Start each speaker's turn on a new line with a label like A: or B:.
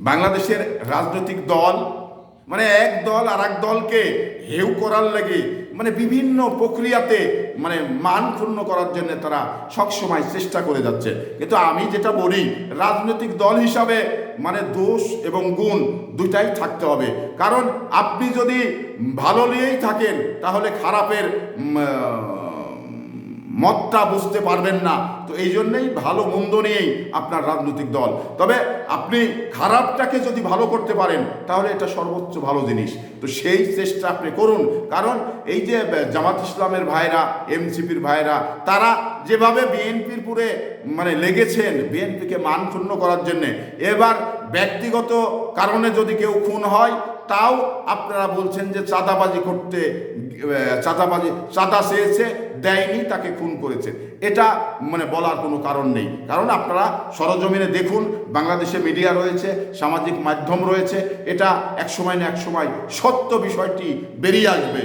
A: বাংলাদেশের রাজনৈতিক দল মানে এক দল আর এক দলকে হেউ করার লাগে মানে বিভিন্ন প্রক্রিয়াতে মানে মান ক্ষুণ্ণ করার জন্য তারা সবসময় চেষ্টা করে যাচ্ছে। কিন্তু আমি যেটা বলি, রাজনৈতিক দল হিসাবে মানে দোষ এবং গুণ দুটাই থাকতে হবে। কারণ আপনি যদি ভালো নিয়েই থাকেন তাহলে খারাপের মতটা বুঝতে পারবেন না। তো এই জন্যেই ভালো মন্দ নিয়েই আপনার রাজনৈতিক দল। তবে আপনি খারাপটাকে যদি ভালো করতে পারেন তাহলে এটা সর্বোচ্চ ভালো জিনিস। তো সেই চেষ্টা আপনি করুন। কারণ এই যে জামাত ইসলামের ভাইরা, এনসিপির ভাইরা, তারা যেভাবে বিএনপির পুরে মানে লেগেছেন বিএনপিকে মান ক্ষুণ্ণ করার জন্যে, এবার ব্যক্তিগত কারণে যদি কেউ খুন হয় তাও আপনারা বলছেন যে চাঁদাবাজি করতে, চাঁদা চেয়েছে দেয়নি, তাকে খুন করেছে। এটা মানে বলার কোনো কারণ নেই। কারণ আপনারা সরজমিনে দেখুন, বাংলাদেশে মিডিয়া রয়েছে, সামাজিক মাধ্যম রয়েছে, এটা এক সময় না এক সময় সত্য বিষয়টি বেরিয়ে আসবে।